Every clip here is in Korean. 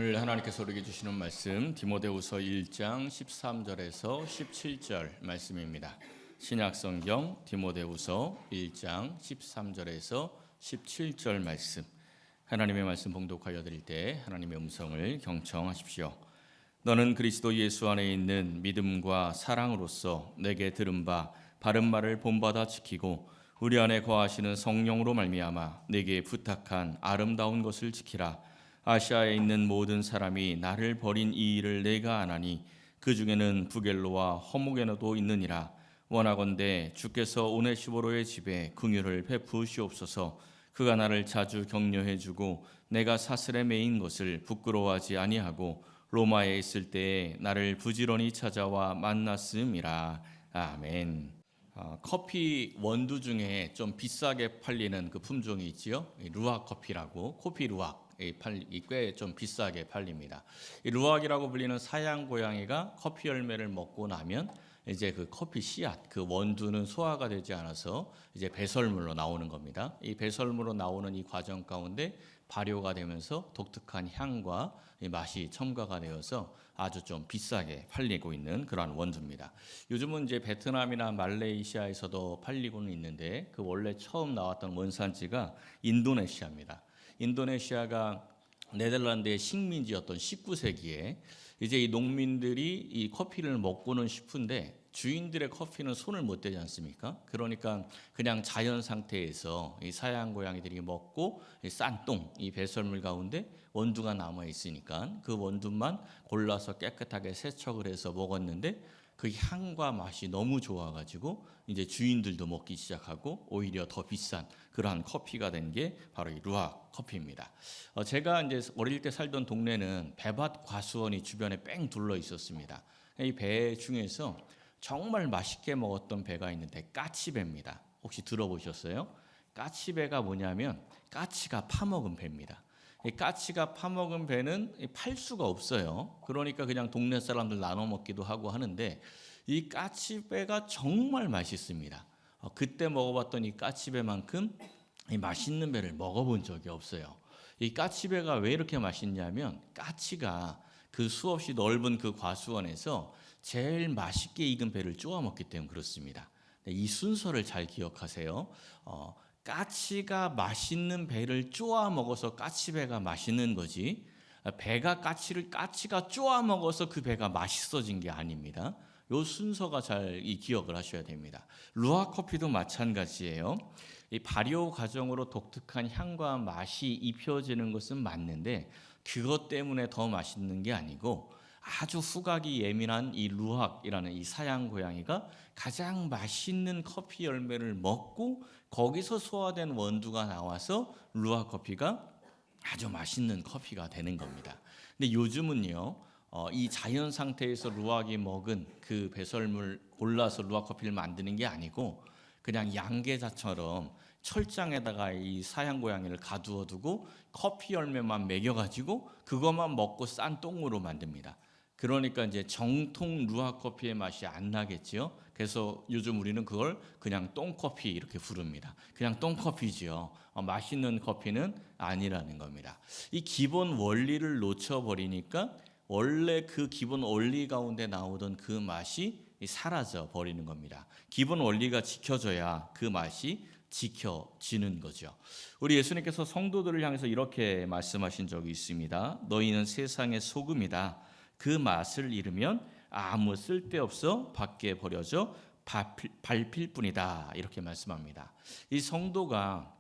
오늘 하나님께서 우리에게 주시는 말씀 디모데후서 1장 13절에서 17절 말씀입니다. 신약성경 디모데후서 1장 13절에서 17절 말씀, 하나님의 말씀 봉독하여 드릴 때 하나님의 음성을 경청하십시오. 너는 그리스도 예수 안에 있는 믿음과 사랑으로서 내게 들은 바 바른 말을 본받아 지키고 우리 안에 거하시는 성령으로 말미암아 내게 부탁한 아름다운 것을 지키라. 아시아에 있는 모든 사람이 나를 버린 이 일을 내가 아나니 그 중에는 부겔로와 허무게노도 있느니라. 원하건대 주께서 오네시보로의 집에 긍휼을 베푸시옵소서. 그가 나를 자주 격려해주고 내가 사슬에 매인 것을 부끄러워하지 아니하고 로마에 있을 때에 나를 부지런히 찾아와 만났음이라. 아멘. 커피 원두 중에 좀 비싸게 팔리는 그 품종이 있지요. 루악 커피라고, 코피 루악. 꽤 좀 비싸게 팔립니다. 이 루악이라고 불리는 사양 고양이가 커피 열매를 먹고 나면 이제 그 커피 씨앗, 그 원두는 소화가 되지 않아서 이제 배설물로 나오는 겁니다. 이 배설물로 나오는 이 과정 가운데 발효가 되면서 독특한 향과 맛이 첨가가 되어서 아주 좀 비싸게 팔리고 있는 그러한 원두입니다. 요즘은 이제 베트남이나 말레이시아에서도 팔리고는 있는데 그 원래 처음 나왔던 원산지가 인도네시아입니다. 인도네시아가 네덜란드의 식민지였던 19세기에 이제 이 농민들이 이 커피를 먹고는 싶은데 주인들의 커피는 손을 못 대지 않습니까? 그러니까 그냥 자연 상태에서 이 사양 고양이들이 먹고 싼 똥, 이 배설물 가운데 원두가 남아 있으니까 그 원두만 골라서 깨끗하게 세척을 해서 먹었는데 그 향과 맛이 너무 좋아가지고 이제 주인들도 먹기 시작하고 오히려 더 비싼 그러한 커피가 된 게 바로 이 루악 커피입니다. 제가 이제 어릴 때 살던 동네는 배밭 과수원이 주변에 뺑 둘러 있었습니다. 이 배 중에서 정말 맛있게 먹었던 배가 있는데 까치배입니다. 혹시 들어보셨어요? 까치배가 뭐냐면 까치가 파먹은 배입니다. 이 까치가 파먹은 배는 팔 수가 없어요. 그러니까 그냥 동네 사람들 나눠 먹기도 하고 하는데 이 까치배가 정말 맛있습니다. 그때 먹어봤던 이 까치배만큼 이 맛있는 배를 먹어본 적이 없어요. 이 까치배가 왜 이렇게 맛있냐면 까치가 그 수없이 넓은 그 과수원에서 제일 맛있게 익은 배를 쪼아 먹기 때문에 그렇습니다. 이 순서를 잘 기억하세요. 까치가 맛있는 배를 쪼아 먹어서 까치배가 맛있는 거지, 배가 까치가 쪼아 먹어서 그 배가 맛있어진 게 아닙니다. 이 순서가 잘 이 기억을 하셔야 됩니다. 루아 커피도 마찬가지예요. 이 발효 과정으로 독특한 향과 맛이 입혀지는 것은 맞는데 그것 때문에 더 맛있는 게 아니고 아주 후각이 예민한 이 루악이라는 이 사양 고양이가 가장 맛있는 커피 열매를 먹고 거기서 소화된 원두가 나와서 루악 커피가 아주 맛있는 커피가 되는 겁니다. 근데 요즘은요, 이 자연 상태에서 루악이 먹은 그 배설물 골라서 루악 커피를 만드는 게 아니고 그냥 양계자처럼 철장에다가 이 사양 고양이를 가두어 두고 커피 열매만 먹여가지고 그것만 먹고 싼 똥으로 만듭니다. 그러니까 이제 정통 루악 커피의 맛이 안 나겠지요. 그래서 요즘 우리는 그걸 그냥 똥커피 이렇게 부릅니다. 그냥 똥커피지요. 맛있는 커피는 아니라는 겁니다. 이 기본 원리를 놓쳐버리니까 원래 그 기본 원리 가운데 나오던 그 맛이 사라져 버리는 겁니다. 기본 원리가 지켜져야 그 맛이 지켜지는 거죠. 우리 예수님께서 성도들을 향해서 이렇게 말씀하신 적이 있습니다. 너희는 세상의 소금이다. 그 맛을 잃으면 아무 쓸데없어 밖에 버려져 밟힐 뿐이다. 이렇게 말씀합니다. 이 성도가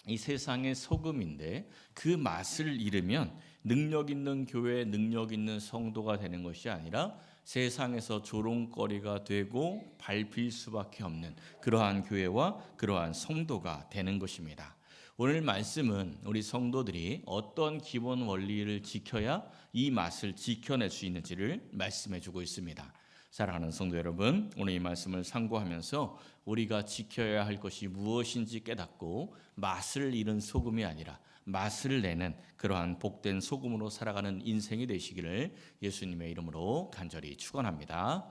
이 세상의 소금인데 그 맛을 잃으면 능력 있는 교회, 능력 있는 성도가 되는 것이 아니라 세상에서 조롱거리가 되고 밟힐 수밖에 없는 그러한 교회와 그러한 성도가 되는 것입니다. 오늘 말씀은 우리 성도들이 어떤 기본 원리를 지켜야 이 맛을 지켜낼 수 있는지를 말씀해 주고 있습니다. 사랑하는 성도 여러분, 오늘 이 말씀을 상고하면서 우리가 지켜야 할 것이 무엇인지 깨닫고 맛을 잃은 소금이 아니라 맛을 내는 그러한 복된 소금으로 살아가는 인생이 되시기를 예수님의 이름으로 간절히 축원합니다.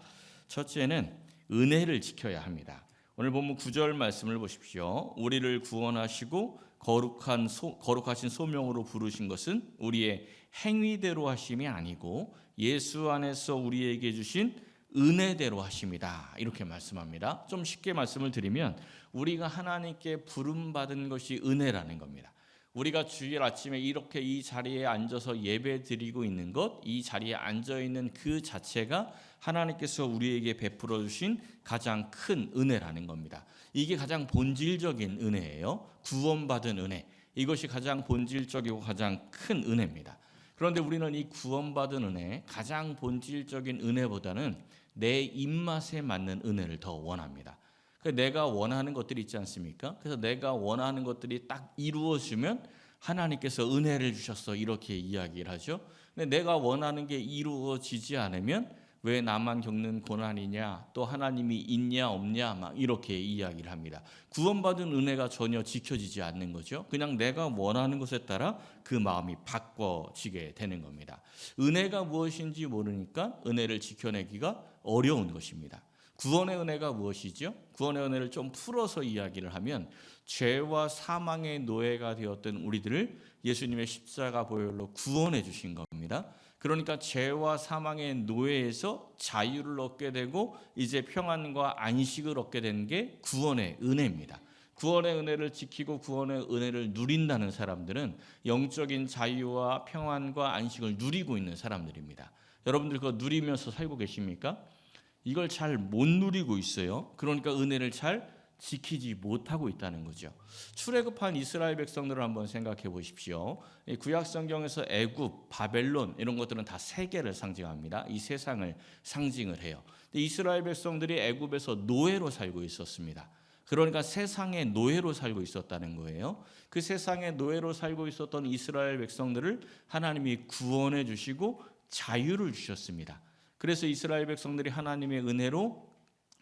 첫째는 은혜를 지켜야 합니다. 오늘 본문 9절 말씀을 보십시오. 우리를 구원하시고 거룩하신 소명으로 부르신 것은 우리의 행위대로 하심이 아니고 예수 안에서 우리에게 주신 은혜대로 하심이다. 이렇게 말씀합니다. 좀 쉽게 말씀을 드리면 우리가 하나님께 부름받은 것이 은혜라는 겁니다. 우리가 주일 아침에 이렇게 이 자리에 앉아서 예배 드리고 있는 것, 이 자리에 앉아 있는 그 자체가 하나님께서 우리에게 베풀어 주신 가장 큰 은혜라는 겁니다. 이게 가장 본질적인 은혜예요. 구원받은 은혜. 이것이 가장 본질적이고 가장 큰 은혜입니다. 그런데 우리는 이 구원받은 은혜, 가장 본질적인 은혜보다는 내 입맛에 맞는 은혜를 더 원합니다. 내가 원하는 것들이 있지 않습니까? 그래서 내가 원하는 것들이 딱 이루어지면 하나님께서 은혜를 주셨어 이렇게 이야기를 하죠. 근데 내가 원하는 게 이루어지지 않으면 왜 나만 겪는 고난이냐, 또 하나님이 있냐 없냐 막 이렇게 이야기를 합니다. 구원받은 은혜가 전혀 지켜지지 않는 거죠. 그냥 내가 원하는 것에 따라 그 마음이 바꿔지게 되는 겁니다. 은혜가 무엇인지 모르니까 은혜를 지켜내기가 어려운 것입니다. 구원의 은혜가 무엇이죠? 구원의 은혜를 좀 풀어서 이야기를 하면 죄와 사망의 노예가 되었던 우리들을 예수님의 십자가 보혈로 구원해 주신 겁니다. 그러니까 죄와 사망의 노예에서 자유를 얻게 되고 이제 평안과 안식을 얻게 된 게 구원의 은혜입니다. 구원의 은혜를 지키고 구원의 은혜를 누린다는 사람들은 영적인 자유와 평안과 안식을 누리고 있는 사람들입니다. 여러분들 그거 누리면서 살고 계십니까? 이걸 잘 못 누리고 있어요. 그러니까 은혜를 잘 지키지 못하고 있다는 거죠. 출애굽한 이스라엘 백성들을 한번 생각해 보십시오. 구약 성경에서 애굽, 바벨론 이런 것들은 다 세계를 상징합니다. 이 세상을 상징을 해요. 이스라엘 백성들이 애굽에서 노예로 살고 있었습니다. 그러니까 세상의 노예로 살고 있었다는 거예요. 그 세상의 노예로 살고 있었던 이스라엘 백성들을 하나님이 구원해 주시고 자유를 주셨습니다. 그래서 이스라엘 백성들이 하나님의 은혜로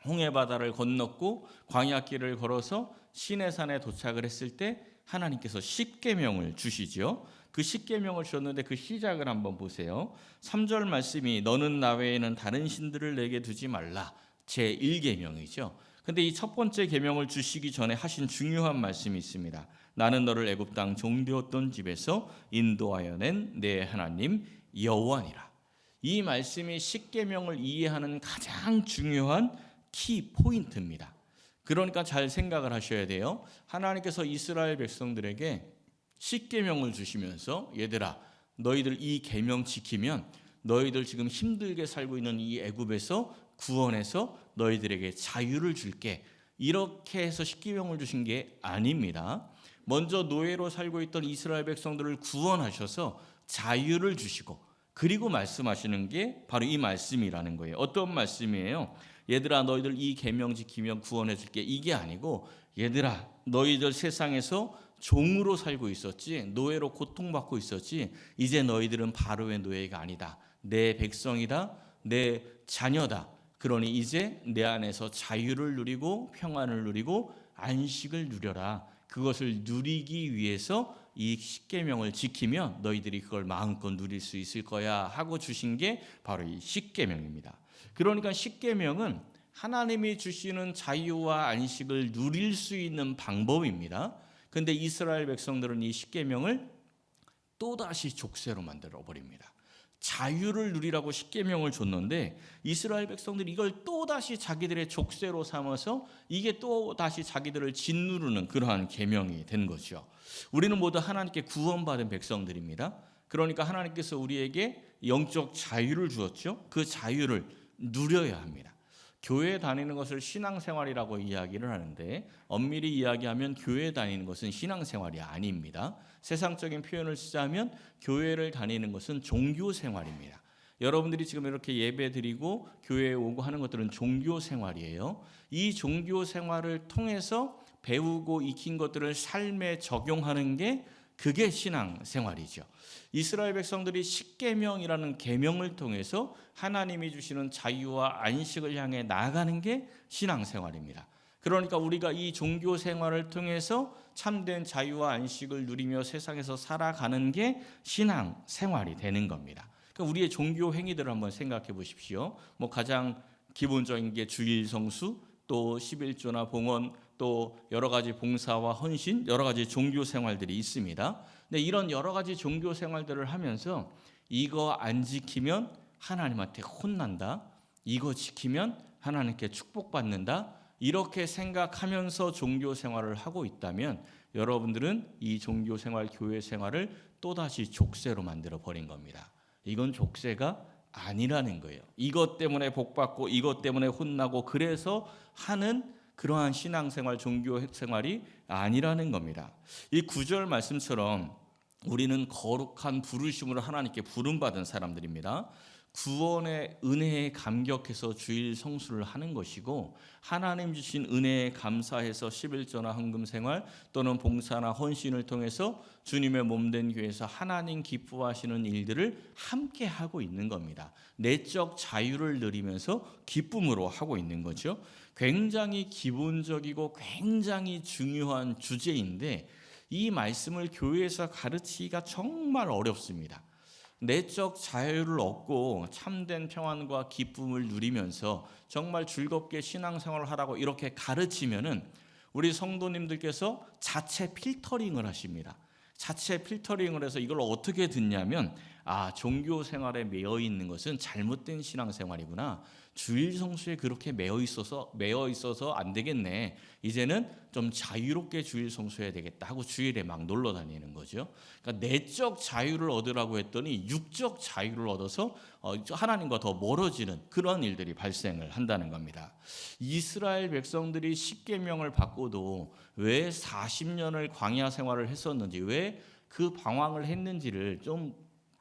홍해바다를 건넜고 광야길을 걸어서 시내산에 도착을 했을 때 하나님께서 십계명을 주시죠. 그 십계명을 주셨는데 그 시작을 한번 보세요. 3절 말씀이 너는 나 외에는 다른 신들을 내게 두지 말라. 제1계명이죠. 근데 이 첫 번째 계명을 주시기 전에 하신 중요한 말씀이 있습니다. 나는 너를 애굽 땅 종되었던 집에서 인도하여 낸 내 하나님 여호와니라. 이 말씀이 십계명을 이해하는 가장 중요한 키 포인트입니다. 그러니까 잘 생각을 하셔야 돼요. 하나님께서 이스라엘 백성들에게 십계명을 주시면서 얘들아 너희들 이 계명 지키면 너희들 지금 힘들게 살고 있는 이 애굽에서 구원해서 너희들에게 자유를 줄게. 이렇게 해서 십계명을 주신 게 아닙니다. 먼저 노예로 살고 있던 이스라엘 백성들을 구원하셔서 자유를 주시고 그리고 말씀하시는 게 바로 이 말씀이라는 거예요. 어떤 말씀이에요? 얘들아 너희들 이 계명 지키면 구원해 줄게. 이게 아니고 얘들아 너희들 세상에서 종으로 살고 있었지 노예로 고통받고 있었지 이제 너희들은 바로의 노예가 아니다. 내 백성이다. 내 자녀다. 그러니 이제 내 안에서 자유를 누리고 평안을 누리고 안식을 누려라. 그것을 누리기 위해서 이 십계명을 지키면 너희들이 그걸 마음껏 누릴 수 있을 거야 하고 주신 게 바로 이 십계명입니다. 그러니까 십계명은 하나님이 주시는 자유와 안식을 누릴 수 있는 방법입니다. 그런데 이스라엘 백성들은 이 십계명을 또다시 족쇄로 만들어 버립니다. 자유를 누리라고 십계명을 줬는데 이스라엘 백성들이 이걸 또다시 자기들의 족쇄로 삼아서 이게 또다시 자기들을 짓누르는 그러한 계명이 된 거죠. 우리는 모두 하나님께 구원받은 백성들입니다. 그러니까 하나님께서 우리에게 영적 자유를 주었죠. 그 자유를 누려야 합니다. 교회에 다니는 것을 신앙생활이라고 이야기를 하는데 엄밀히 이야기하면 교회에 다니는 것은 신앙생활이 아닙니다. 세상적인 표현을 쓰자면 교회를 다니는 것은 종교생활입니다. 여러분들이 지금 이렇게 예배드리고 교회에 오고 하는 것들은 종교생활이에요. 이 종교생활을 통해서 배우고 익힌 것들을 삶에 적용하는 게 그게 신앙생활이죠. 이스라엘 백성들이 십계명이라는 계명을 통해서 하나님이 주시는 자유와 안식을 향해 나아가는 게 신앙생활입니다. 그러니까 우리가 이 종교생활을 통해서 참된 자유와 안식을 누리며 세상에서 살아가는 게 신앙생활이 되는 겁니다. 그러니까 우리의 종교 행위들을 한번 생각해 보십시오. 가장 기본적인 게 주일 성수, 또 11조나 봉헌, 또 여러 가지 봉사와 헌신, 여러 가지 종교 생활들이 있습니다. 근데 이런 여러 가지 종교 생활들을 하면서 이거 안 지키면 하나님한테 혼난다, 이거 지키면 하나님께 축복받는다, 이렇게 생각하면서 종교 생활을 하고 있다면 여러분들은 이 종교 생활, 교회 생활을 또다시 족쇄로 만들어 버린 겁니다. 이건 족쇄가 아니라는 거예요. 이것 때문에 복받고 이것 때문에 혼나고 그래서 하는 그러한 신앙생활, 종교생활이 아니라는 겁니다. 이 9절 말씀처럼 우리는 거룩한 부르심으로 하나님께 부름받은 사람들입니다. 구원의 은혜에 감격해서 주일 성수를 하는 것이고, 하나님 주신 은혜에 감사해서 11조나 헌금생활 또는 봉사나 헌신을 통해서 주님의 몸된 교회에서 하나님 기뻐하시는 일들을 함께 하고 있는 겁니다. 내적 자유를 누리면서 기쁨으로 하고 있는 거죠. 굉장히 기본적이고 굉장히 중요한 주제인데 이 말씀을 교회에서 가르치기가 정말 어렵습니다. 내적 자유를 얻고 참된 평안과 기쁨을 누리면서 정말 즐겁게 신앙생활을 하라고 이렇게 가르치면은 우리 성도님들께서 자체 필터링을 하십니다. 자체 필터링을 해서 이걸 어떻게 듣냐면, 종교 생활에 매여 있는 것은 잘못된 신앙생활이구나, 주일 성수에 그렇게 매여 있어서 안 되겠네, 이제는 좀 자유롭게 주일 성수해야 되겠다 하고 주일에 막 놀러 다니는 거죠. 그러니까 내적 자유를 얻으라고 했더니 육적 자유를 얻어서 하나님과 더 멀어지는 그런 일들이 발생을 한다는 겁니다. 이스라엘 백성들이 십계명을 받고도 왜 40년을 광야 생활을 했었는지, 왜 그 방황을 했는지를 좀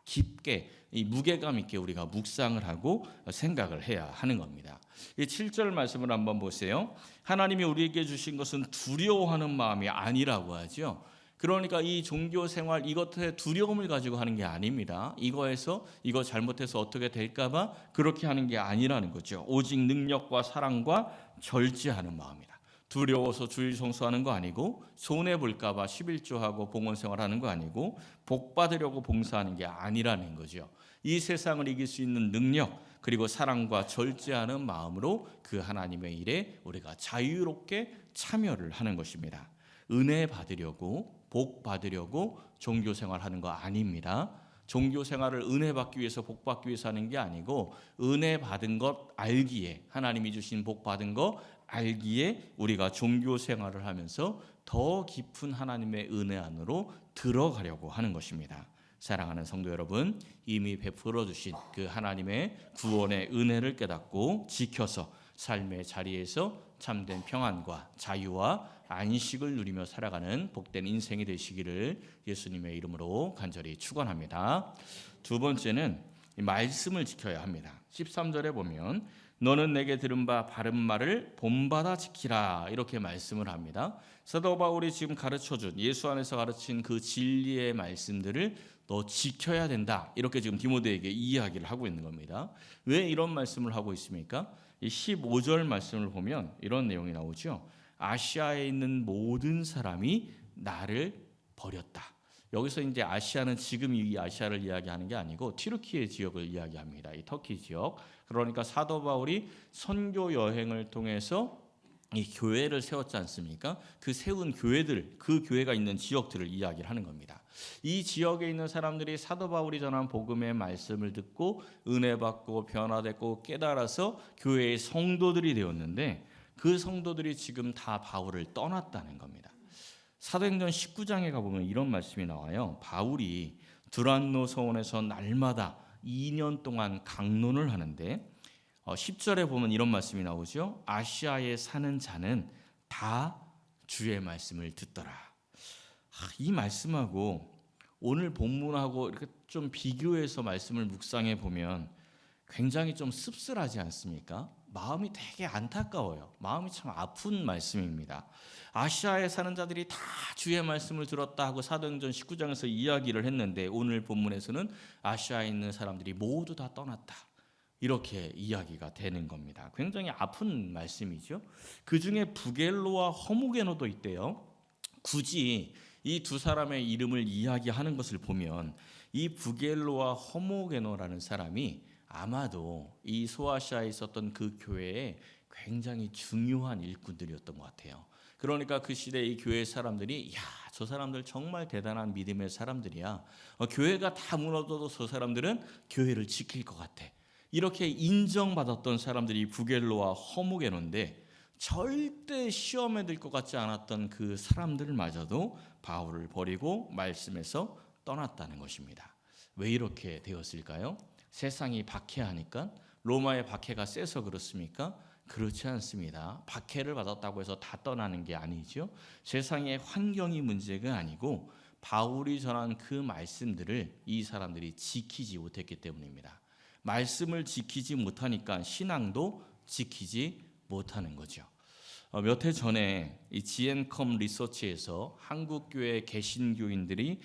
깊게, 이 무게감 있게 우리가 묵상을 하고 생각을 해야 하는 겁니다. 이 7절 말씀을 한번 보세요. 하나님이 우리에게 주신 것은 두려워하는 마음이 아니라고 하죠. 그러니까 이 종교 생활, 이것에 두려움을 가지고 하는 게 아닙니다. 이거 잘못해서 어떻게 될까봐 그렇게 하는 게 아니라는 거죠. 오직 능력과 사랑과 절제하는 마음이다. 두려워서 주일 성수하는 거 아니고, 손해 볼까봐 11조하고 봉헌 생활하는 거 아니고, 복 받으려고 봉사하는 게 아니라는 거죠. 이 세상을 이길 수 있는 능력, 그리고 사랑과 절제하는 마음으로 그 하나님의 일에 우리가 자유롭게 참여를 하는 것입니다. 은혜 받으려고, 복 받으려고 종교 생활하는 거 아닙니다. 종교 생활을 은혜 받기 위해서, 복 받기 위해서 하는 게 아니고, 은혜 받은 것 알기에, 하나님이 주신 복 받은 거 알기에 우리가 종교 생활을 하면서 더 깊은 하나님의 은혜 안으로 들어가려고 하는 것입니다. 사랑하는 성도 여러분, 이미 베풀어 주신 그 하나님의 구원의 은혜를 깨닫고 지켜서 삶의 자리에서 참된 평안과 자유와 안식을 누리며 살아가는 복된 인생이 되시기를 예수님의 이름으로 간절히 축원합니다. 두 번째는 말씀을 지켜야 합니다. 13절에 보면 너는 내게 들은 바 바른 말을 본받아 지키라, 이렇게 말씀을 합니다. 사도 바울이 지금 가르쳐준, 예수 안에서 가르친 그 진리의 말씀들을 너 지켜야 된다, 이렇게 지금 디모데에게 이야기를 하고 있는 겁니다. 왜 이런 말씀을 하고 있습니까? 이 15절 말씀을 보면 이런 내용이 나오죠. 아시아에 있는 모든 사람이 나를 버렸다. 여기서 이제 아시아는 지금 이 아시아를 이야기하는 게 아니고 튀르키예 지역을 이야기합니다. 이 터키 지역. 그러니까 사도 바울이 선교 여행을 통해서 이 교회를 세웠지 않습니까? 그 세운 교회들, 그 교회가 있는 지역들을 이야기를 하는 겁니다. 이 지역에 있는 사람들이 사도 바울이 전한 복음의 말씀을 듣고 은혜 받고 변화됐고 깨달아서 교회의 성도들이 되었는데, 그 성도들이 지금 다 바울을 떠났다는 겁니다. 사도행전 19장에 가보면 이런 말씀이 나와요. 바울이 두란노 서원에서 날마다 2년 동안 강론을 하는데 10절에 보면 이런 말씀이 나오죠. 아시아에 사는 자는 다 주의 말씀을 듣더라. 이 말씀하고 오늘 본문하고 이렇게 좀 비교해서 말씀을 묵상해 보면 굉장히 좀 씁쓸하지 않습니까? 마음이 되게 안타까워요. 마음이 참 아픈 말씀입니다. 아시아에 사는 자들이 다 주의 말씀을 들었다 하고 사도행전 19장에서 이야기를 했는데, 오늘 본문에서는 아시아에 있는 사람들이 모두 다 떠났다, 이렇게 이야기가 되는 겁니다. 굉장히 아픈 말씀이죠. 그 중에 부겔로와 허무게노도 있대요. 굳이 이 두 사람의 이름을 이야기하는 것을 보면 이 부겔로와 허무게노라는 사람이 아마도 이 소아시아에 있었던 그 교회의 굉장히 중요한 일꾼들이었던 것 같아요. 그러니까 그 시대 이 교회 사람들이 저 사람들 정말 대단한 믿음의 사람들이야. 교회가 다 무너져도 저 사람들은 교회를 지킬 것 같아. 이렇게 인정받았던 사람들이 부겔로와 허무게노인데 절대 시험에 들 것 같지 않았던 그 사람들마저도 바울을 버리고 말씀에서 떠났다는 것입니다. 왜 이렇게 되었을까요? 세상이 박해하니까? 로마의 박해가 세서 그렇습니까? 그렇지 않습니다. 박해를 받았다고 해서 다 떠나는 게 아니죠. 세상의 환경이 문제가 아니고 바울이 전한 그 말씀들을 이 사람들이 지키지 못했기 때문입니다. 말씀을 지키지 못하니까 신앙도 지키지 못하는 거죠. 몇 해 전에 이 지앤컴 리서치에서 한국 교회 개신교인의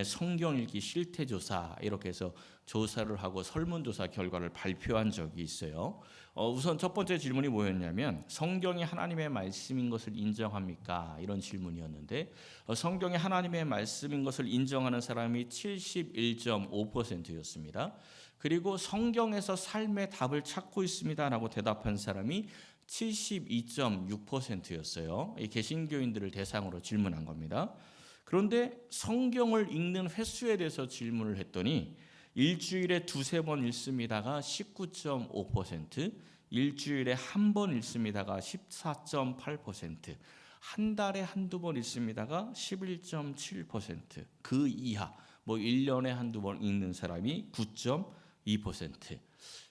성경 읽기 실태 조사 이렇게 해서 조사를 하고 설문조사 결과를 발표한 적이 있어요. 우선 첫 번째 질문이 뭐였냐면 성경이 하나님의 말씀인 것을 인정합니까? 이런 질문이었는데 성경이 하나님의 말씀인 것을 인정하는 사람이 71.5%였습니다. 그리고 성경에서 삶의 답을 찾고 있습니다라고 대답한 사람이 72.6%였어요. 이 개신교인들을 대상으로 질문한 겁니다. 그런데 성경을 읽는 횟수에 대해서 질문을 했더니 일주일에 두세 번 읽습니다가 19.5%, 일주일에 한 번 읽습니다가 14.8%, 한 달에 한두 번 읽습니다가 11.7%, 그 이하 1년에 한두 번 읽는 사람이 9.2%.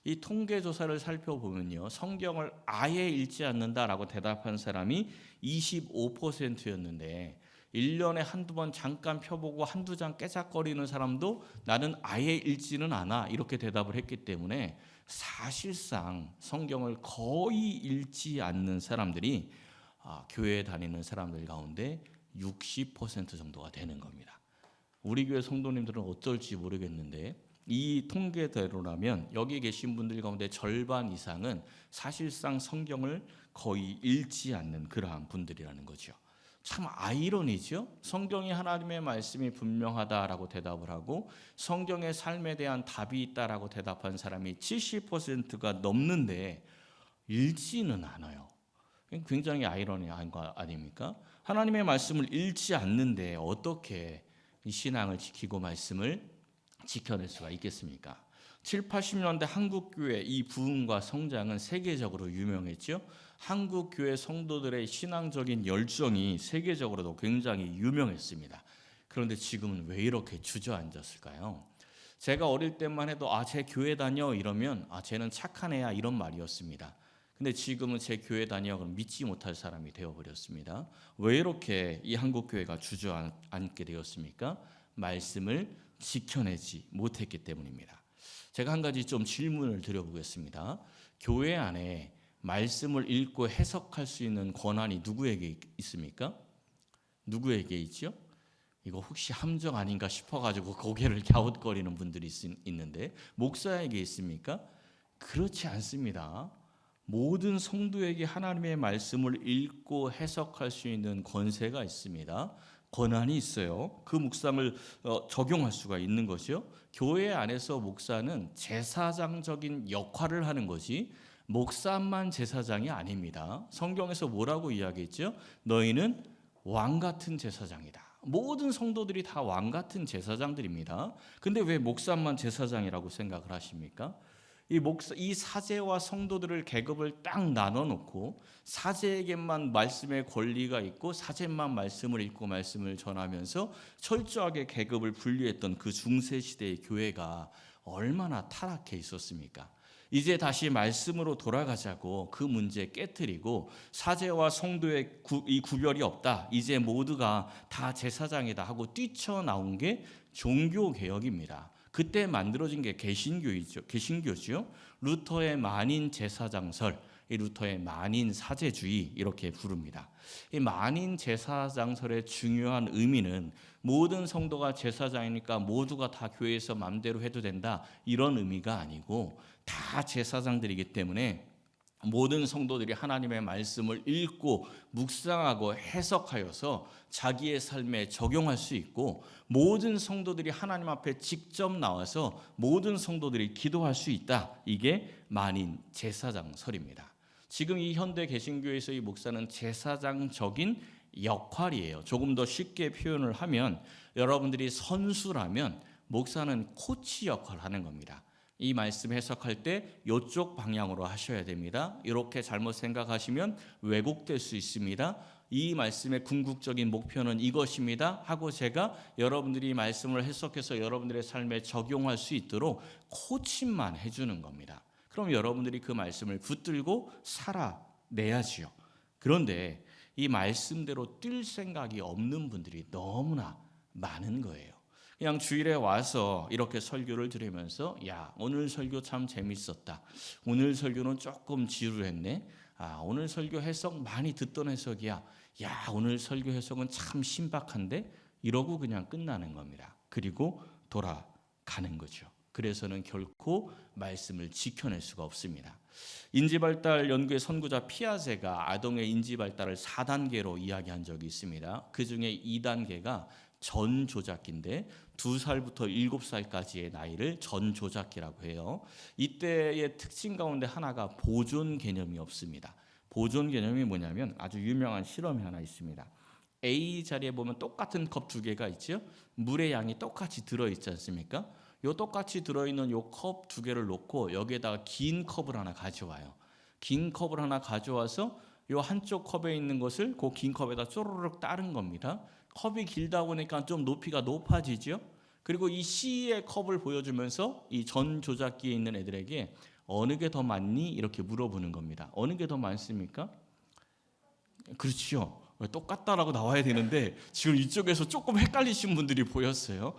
이 통계 조사를 살펴보면요, 성경을 아예 읽지 않는다라고 대답한 사람이 25%였는데 1년에 한두 번 잠깐 펴보고 한두 장 깨작거리는 사람도 나는 아예 읽지는 않아 이렇게 대답을 했기 때문에 사실상 성경을 거의 읽지 않는 사람들이 교회에 다니는 사람들 가운데 60% 정도가 되는 겁니다. 우리 교회 성도님들은 어떨지 모르겠는데 이 통계대로라면 여기 계신 분들 가운데 절반 이상은 사실상 성경을 거의 읽지 않는 그러한 분들이라는 거죠. 참 아이러니죠. 성경이 하나님의 말씀이 분명하다라고 대답을 하고 성경의 삶에 대한 답이 있다라고 대답한 사람이 70%가 넘는데 읽지는 않아요. 굉장히 아이러니한 거 아닙니까? 하나님의 말씀을 읽지 않는데 어떻게 이 신앙을 지키고 말씀을 지켜낼 수가 있겠습니까? 7, 80년대 한국교회 이 부흥과 성장은 세계적으로 유명했죠. 한국교회 성도들의 신앙적인 열정이 세계적으로도 굉장히 유명했습니다. 그런데 지금은 왜 이렇게 주저앉았을까요? 제가 어릴 때만 해도 제 교회 다녀 이러면 쟤는 착한 애야 이런 말이었습니다. 근데 지금은 제 교회 다녀 그럼 믿지 못할 사람이 되어버렸습니다. 왜 이렇게 이 한국교회가 주저앉게 되었습니까? 말씀을 지켜내지 못했기 때문입니다. 제가 한 가지 좀 질문을 드려보겠습니다. 교회 안에 말씀을 읽고 해석할 수 있는 권한이 누구에게 있습니까? 누구에게 있죠? 이거 혹시 함정 아닌가 싶어가지고 고개를 갸웃거리는 분들이 있는데 목사에게 있습니까? 그렇지 않습니다. 모든 성도에게 하나님의 말씀을 읽고 해석할 수 있는 권세가 있습니다. 권한이 있어요. 그 묵상을 적용할 수가 있는 것이요. 교회 안에서 목사는 제사장적인 역할을 하는 것이 목사만 제사장이 아닙니다. 성경에서 뭐라고 이야기했죠? 너희는 왕 같은 제사장이다. 모든 성도들이 다 왕 같은 제사장들입니다. 근데 왜 목사만 제사장이라고 생각을 하십니까? 이 사제와 성도들을 계급을 딱 나눠놓고 사제에게만 말씀의 권리가 있고 사제만 말씀을 읽고 말씀을 전하면서 철저하게 계급을 분리했던 그 중세시대의 교회가 얼마나 타락해 있었습니까? 이제 다시 말씀으로 돌아가자고 그 문제 깨트리고 사제와 성도의 이 구별이 없다. 이제 모두가 다 제사장이다 하고 뛰쳐나온 게 종교개혁입니다. 그때 만들어진 게 개신교죠. 루터의 만인 제사장설, 이 루터의 만인 사제주의 이렇게 부릅니다. 이 만인 제사장설의 중요한 의미는 모든 성도가 제사장이니까 모두가 다 교회에서 마음대로 해도 된다 이런 의미가 아니고 다 제사장들이기 때문에 모든 성도들이 하나님의 말씀을 읽고 묵상하고 해석하여서 자기의 삶에 적용할 수 있고 모든 성도들이 하나님 앞에 직접 나와서 모든 성도들이 기도할 수 있다. 이게 만인 제사장설입니다. 지금 이 현대 개신교에서의 목사는 제사장적인 역할이에요. 조금 더 쉽게 표현을 하면 여러분들이 선수라면 목사는 코치 역할을 하는 겁니다. 이 말씀 해석할 때 이쪽 방향으로 하셔야 됩니다. 이렇게 잘못 생각하시면 왜곡될 수 있습니다. 이 말씀의 궁극적인 목표는 이것입니다 하고 제가 여러분들이 말씀을 해석해서 여러분들의 삶에 적용할 수 있도록 코칭만 해주는 겁니다. 그럼 여러분들이 그 말씀을 붙들고 살아내야지요. 그런데 이 말씀대로 뛸 생각이 없는 분들이 너무나 많은 거예요. 그냥 주일에 와서 이렇게 설교를 들으면서 야, 오늘 설교 참 재밌었다. 오늘 설교는 조금 지루했네. 오늘 설교 해석 많이 듣던 해석이야. 야, 오늘 설교 해석은 참 신박한데? 이러고 그냥 끝나는 겁니다. 그리고 돌아가는 거죠. 그래서는 결코 말씀을 지켜낼 수가 없습니다. 인지발달 연구의 선구자 피아제가 아동의 인지발달을 4단계로 이야기한 적이 있습니다. 그 중에 2단계가 전조작기인데 2살부터 7살까지의 나이를 전조작기라고 해요. 이때의 특징 가운데 하나가 보존 개념이 없습니다. 보존 개념이 뭐냐면 아주 유명한 실험이 하나 있습니다. A 자리에 보면 똑같은 컵 2개가 있죠. 물의 양이 똑같이 들어있지 않습니까? 요 똑같이 들어있는 요 컵 2개를 놓고 여기에다가 긴 컵을 하나 가져와요. 긴 컵을 하나 가져와서 요 한쪽 컵에 있는 것을 그 긴 컵에다 쪼르륵 따른 겁니다. 컵이 길다 보니까 좀 높이가 높아지죠. 그리고 이 C의 컵을 보여주면서 이 전 조작기에 있는 애들에게 어느 게 더 많니? 이렇게 물어보는 겁니다. 어느 게 더 많습니까? 그렇죠. 똑같다라고 나와야 되는데 지금 이쪽에서 조금 헷갈리신 분들이 보였어요.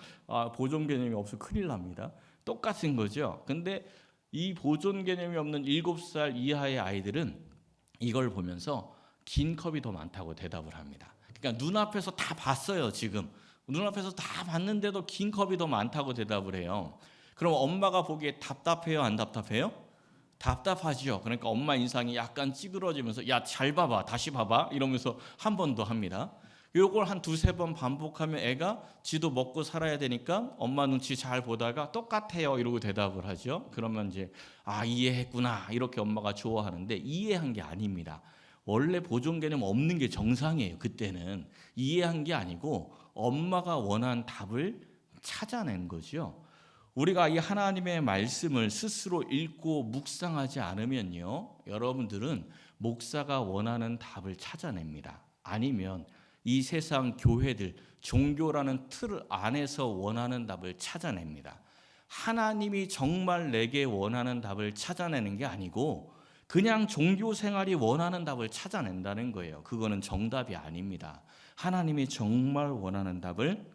보존 개념이 없으면 큰일 납니다. 똑같은 거죠. 근데 이 보존 개념이 없는 7살 이하의 아이들은 이걸 보면서 긴 컵이 더 많다고 대답을 합니다. 그러니까 눈앞에서 다 봤어요. 지금 눈앞에서 다 봤는데도 긴 컵이 더 많다고 대답을 해요. 그럼 엄마가 보기에 답답해요? 안 답답해요? 답답하죠. 그러니까 엄마 인상이 약간 찌그러지면서 야, 잘 봐봐, 다시 봐봐 이러면서 한 번 더 합니다. 요걸 한 2-3번 반복하면 애가 지도 먹고 살아야 되니까 엄마 눈치 잘 보다가 똑같아요 이러고 대답을 하죠. 그러면 이제 이해했구나 이렇게 엄마가 좋아하는데 이해한 게 아닙니다. 원래 보존 개념 없는 게 정상이에요. 그때는 이해한 게 아니고 엄마가 원한 답을 찾아낸 거죠. 우리가 이 하나님의 말씀을 스스로 읽고 묵상하지 않으면요, 여러분들은 목사가 원하는 답을 찾아냅니다. 아니면 이 세상 교회들, 종교라는 틀 안에서 원하는 답을 찾아냅니다. 하나님이 정말 내게 원하는 답을 찾아내는 게 아니고 그냥 종교 생활이 원하는 답을 찾아낸다는 거예요. 그거는 정답이 아닙니다. 하나님이 정말 원하는 답을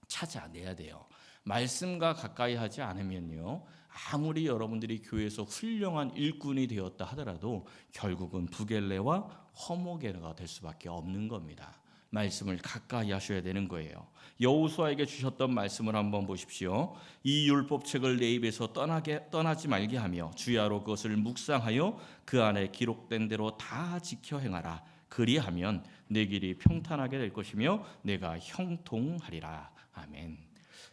찾아내야 돼요. 말씀과 가까이 하지 않으면요, 아무리 여러분들이 교회에서 훌륭한 일꾼이 되었다 하더라도 결국은 부겔레와 허무게가 될 수밖에 없는 겁니다. 말씀을 가까이 하셔야 되는 거예요. 여호수아에게 주셨던 말씀을 한번 보십시오. 이 율법책을 내 입에서 떠나지 말게 하며 주야로 그것을 묵상하여 그 안에 기록된 대로 다 지켜 행하라. 그리하면 내 길이 평탄하게 될 것이며 내가 형통하리라. 아멘.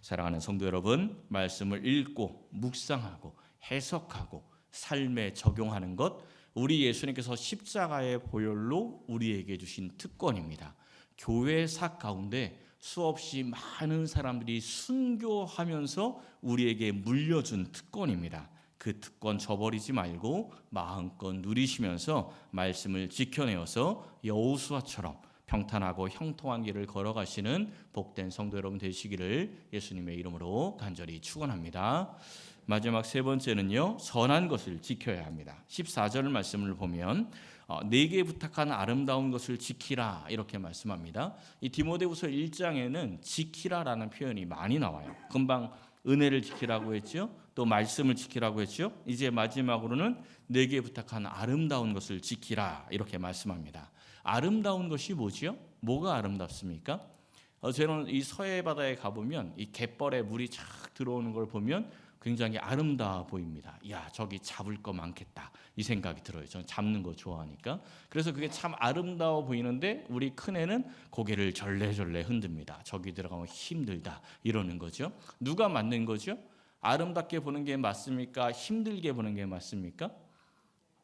사랑하는 성도 여러분, 말씀을 읽고 묵상하고 해석하고 삶에 적용하는 것, 우리 예수님께서 십자가의 보혈로 우리에게 주신 특권입니다. 교회사 가운데 수없이 많은 사람들이 순교하면서 우리에게 물려준 특권입니다. 그 특권 저버리지 말고 마음껏 누리시면서 말씀을 지켜내어서 여호수아처럼 평탄하고 형통한 길을 걸어가시는 복된 성도 여러분 되시기를 예수님의 이름으로 간절히 축원합니다. 마지막 세 번째는요, 선한 것을 지켜야 합니다. 14절 말씀을 보면 내게 부탁한 아름다운 것을 지키라 이렇게 말씀합니다. 이 디모데후서 1장에는 지키라라는 표현이 많이 나와요. 금방 은혜를 지키라고 했죠. 또 말씀을 지키라고 했죠. 이제 마지막으로는 내게 부탁한 아름다운 것을 지키라 이렇게 말씀합니다. 아름다운 것이 뭐지요? 뭐가 아름답습니까? 저는 이 서해 바다에 가보면 이 갯벌에 물이 쫙 들어오는 걸 보면 굉장히 아름다워 보입니다. 야, 저기 잡을 거 많겠다 이 생각이 들어요. 저는 잡는 거 좋아하니까. 그래서 그게 참 아름다워 보이는데 우리 큰애는 고개를 절레절레 흔듭니다. 저기 들어가면 힘들다 이러는 거죠. 누가 맞는 거죠? 아름답게 보는 게 맞습니까? 힘들게 보는 게 맞습니까?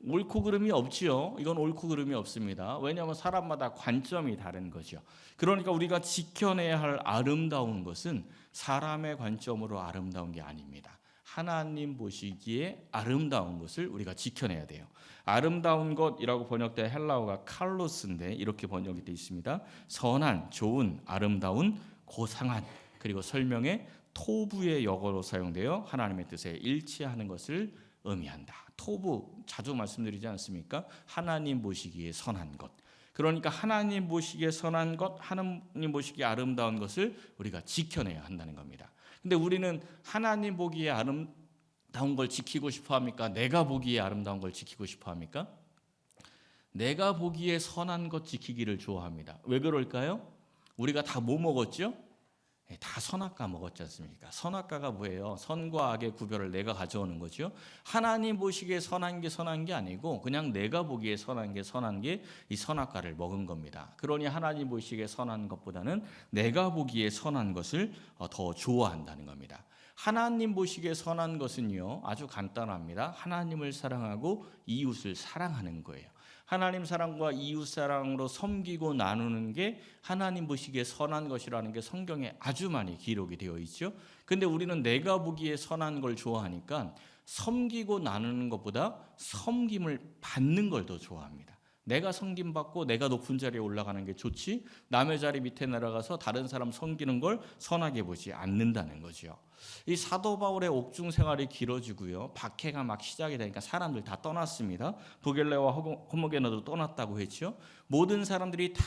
옳고 그름이 없지요. 이건 옳고 그름이 없습니다. 왜냐하면 사람마다 관점이 다른 거죠. 그러니까 우리가 지켜내야 할 아름다운 것은 사람의 관점으로 아름다운 게 아닙니다. 하나님 보시기에 아름다운 것을 우리가 지켜내야 돼요. 아름다운 것이라고 번역된 헬라어가 칼로스인데 이렇게 번역이 되어 있습니다. 선한, 좋은, 아름다운, 고상한, 그리고 설명에 토부의 역어로 사용되어 하나님의 뜻에 일치하는 것을 의미한다. 토부 자주 말씀드리지 않습니까? 하나님 보시기에 선한 것. 그러니까 하나님 보시기에 선한 것, 하나님 보시기에 아름다운 것을 우리가 지켜내야 한다는 겁니다. 근데 우리는 하나님 보기에 아름다운 걸 지키고 싶어 합니까? 내가 보기에 아름다운 걸 지키고 싶어 합니까? 내가 보기에 선한 것 지키기를 좋아합니다. 왜 그럴까요? 우리가 다 뭐 먹었죠? 다 선악과 먹었지 않습니까? 선악과가 뭐예요? 선과 악의 구별을 내가 가져오는 거죠. 하나님 보시기에 선한 게 아니고 그냥 내가 보기에 선한 게 이 선악과를 먹은 겁니다. 그러니 하나님 보시기에 선한 것보다는 내가 보기에 선한 것을 더 좋아한다는 겁니다. 하나님 보시기에 선한 것은요, 아주 간단합니다. 하나님을 사랑하고 이웃을 사랑하는 거예요. 하나님 사랑과 이웃 사랑으로 섬기고 나누는 게 하나님 보시기에 선한 것이라는 게 성경에 아주 많이 기록이 되어 있죠. 근데 우리는 내가 보기에 선한 걸 좋아하니까 섬기고 나누는 것보다 섬김을 받는 걸 더 좋아합니다. 내가 섬김받고 내가 높은 자리에 올라가는 게 좋지, 남의 자리 밑에 내려가서 다른 사람 섬기는 걸 선하게 보지 않는다는 거죠. 이 사도 바울의 옥중 생활이 길어지고요, 박해가 막 시작이 되니까 사람들 다 떠났습니다. 부겔레와 호모게노도 떠났다고 했죠. 모든 사람들이 다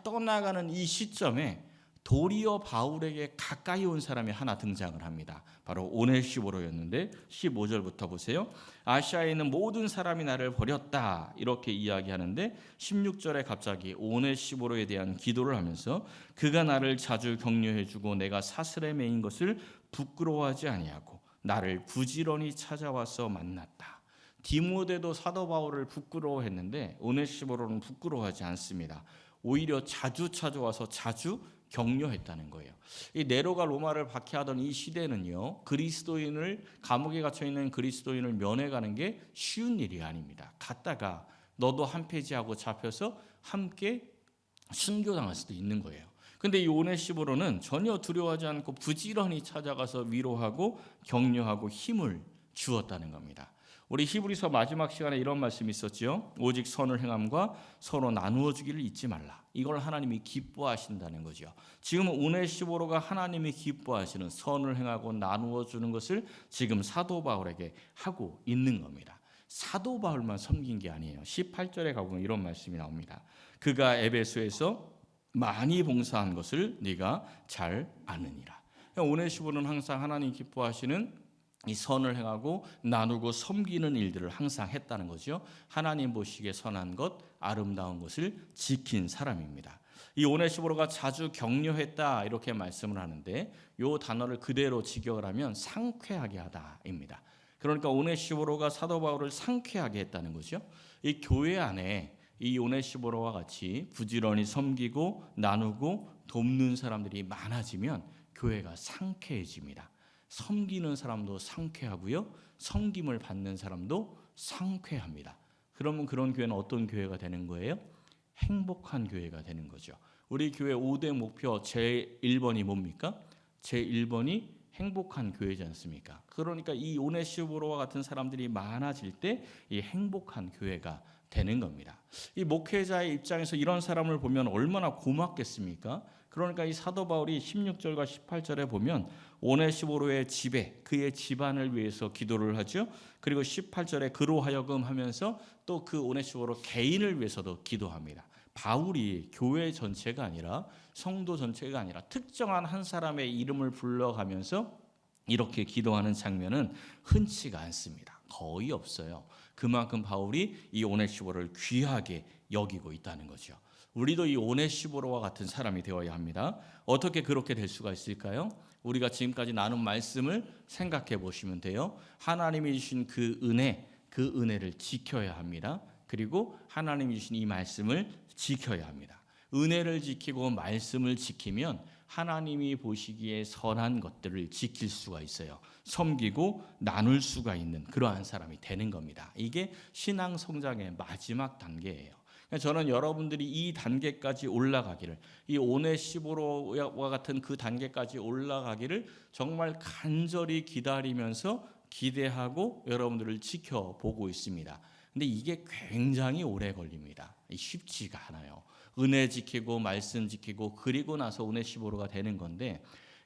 떠나가는 이 시점에 도리어 바울에게 가까이 온 사람이 하나 등장을 합니다. 바로 오네시모로였는데 15절부터 보세요. 아시아에 있는 모든 사람이 나를 버렸다 이렇게 이야기하는데 16절에 갑자기 오네시모로에 대한 기도를 하면서 그가 나를 자주 격려해주고 내가 사슬에 매인 것을 부끄러워하지 아니하고 나를 부지런히 찾아와서 만났다. 디모데도 사도 바울을 부끄러워했는데 오네시모로는 부끄러워하지 않습니다. 오히려 자주 찾아와서 자주 격려했다는 거예요. 이 네로가 로마를 박해하던 이 시대는요, 그리스도인을 감옥에 갇혀 있는 그리스도인을 면회가는 게 쉬운 일이 아닙니다. 갔다가 너도 한 패지하고 잡혀서 함께 순교당할 수도 있는 거예요. 근데 이 오네시모로는 전혀 두려워하지 않고 부지런히 찾아가서 위로하고 격려하고 힘을 주었다는 겁니다. 우리 히브리서 마지막 시간에 이런 말씀이 있었죠. 오직 선을 행함과 서로 나누어 주기를 잊지 말라. 이걸 하나님이 기뻐하신다는 거죠. 지금 오네시모로가 하나님이 기뻐하시는 선을 행하고 나누어 주는 것을 지금 사도 바울에게 하고 있는 겁니다. 사도 바울만 섬긴 게 아니에요. 18절에 가보면 이런 말씀이 나옵니다. 그가 에베소에서 많이 봉사한 것을 네가 잘 아느니라. 오네시모로는 항상 하나님 기뻐하시는 이 선을 행하고 나누고 섬기는 일들을 항상 했다는 거죠. 하나님 보시기에 선한 것, 아름다운 것을 지킨 사람입니다. 이 오네시모로가 자주 격려했다 이렇게 말씀을 하는데 이 단어를 그대로 직역을 하면 상쾌하게 하다입니다. 그러니까 오네시모로가 사도 바울을 상쾌하게 했다는 거죠. 이 교회 안에 이 오네시모로와 같이 부지런히 섬기고 나누고 돕는 사람들이 많아지면 교회가 상쾌해집니다. 섬기는 사람도 상쾌하고요, 섬김을 받는 사람도 상쾌합니다. 그러면 그런 교회는 어떤 교회가 되는 거예요? 행복한 교회가 되는 거죠. 우리 교회 5대 목표 제1번이 뭡니까? 제1번이 행복한 교회지 않습니까? 그러니까 이 오네시모로와 같은 사람들이 많아질 때 이 행복한 교회가 되는 겁니다. 이 목회자의 입장에서 이런 사람을 보면 얼마나 고맙겠습니까? 그러니까 이 사도 바울이 16절과 18절에 보면 오네시모로의 집에 그의 집안을 위해서 기도를 하죠. 그리고 18절에 그로 하여금 하면서 또 그 오네시모로 개인을 위해서도 기도합니다. 바울이 교회 전체가 아니라 성도 전체가 아니라 특정한 한 사람의 이름을 불러가면서 이렇게 기도하는 장면은 흔치가 않습니다. 거의 없어요. 그만큼 바울이 이 오네시모로를 귀하게 여기고 있다는 거죠. 우리도 이 오네시모로와 같은 사람이 되어야 합니다. 어떻게 그렇게 될 수가 있을까요? 우리가 지금까지 나눈 말씀을 생각해 보시면 돼요. 하나님이 주신 그 은혜를 지켜야 합니다. 그리고 하나님이 주신 이 말씀을 지켜야 합니다. 은혜를 지키고 말씀을 지키면 하나님이 보시기에 선한 것들을 지킬 수가 있어요. 섬기고 나눌 수가 있는 그러한 사람이 되는 겁니다. 이게 신앙 성장의 마지막 단계예요. 저는 여러분들이 이 단계까지 올라가기를, 이 오네시모로와 같은 그 단계까지 올라가기를 정말 간절히 기다리면서 기대하고 여러분들을 지켜보고 있습니다. 근데 이게 굉장히 오래 걸립니다. 쉽지가 않아요. 은혜 지키고 말씀 지키고 그리고 나서 오네시모로가 되는 건데,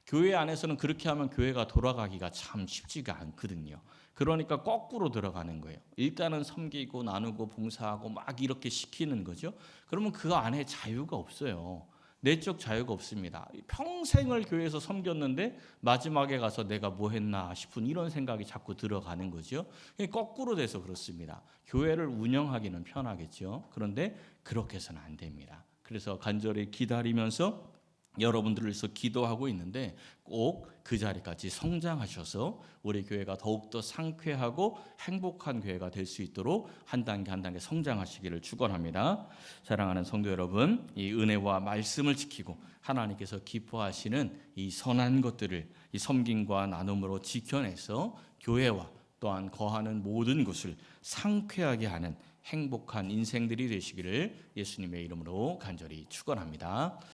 교회 안에서는 그렇게 하면 교회가 돌아가기가 참 쉽지가 않거든요. 그러니까 거꾸로 들어가는 거예요. 일단은 섬기고 나누고 봉사하고 막 이렇게 시키는 거죠. 그러면 그 안에 자유가 없어요. 내적 자유가 없습니다. 평생을 교회에서 섬겼는데 마지막에 가서 내가 뭐 했나 싶은 이런 생각이 자꾸 들어가는 거죠. 거꾸로 돼서 그렇습니다. 교회를 운영하기는 편하겠죠. 그런데 그렇게 해서는 안 됩니다. 그래서 간절히 기다리면서 여러분들을 위해서 기도하고 있는데 꼭 그 자리까지 성장하셔서 우리 교회가 더욱더 상쾌하고 행복한 교회가 될 수 있도록 한 단계 한 단계 성장하시기를 축원합니다. 사랑하는 성도 여러분, 이 은혜와 말씀을 지키고 하나님께서 기뻐하시는 이 선한 것들을 이 섬김과 나눔으로 지켜내서 교회와 또한 거하는 모든 곳을 상쾌하게 하는 행복한 인생들이 되시기를 예수님의 이름으로 간절히 축원합니다.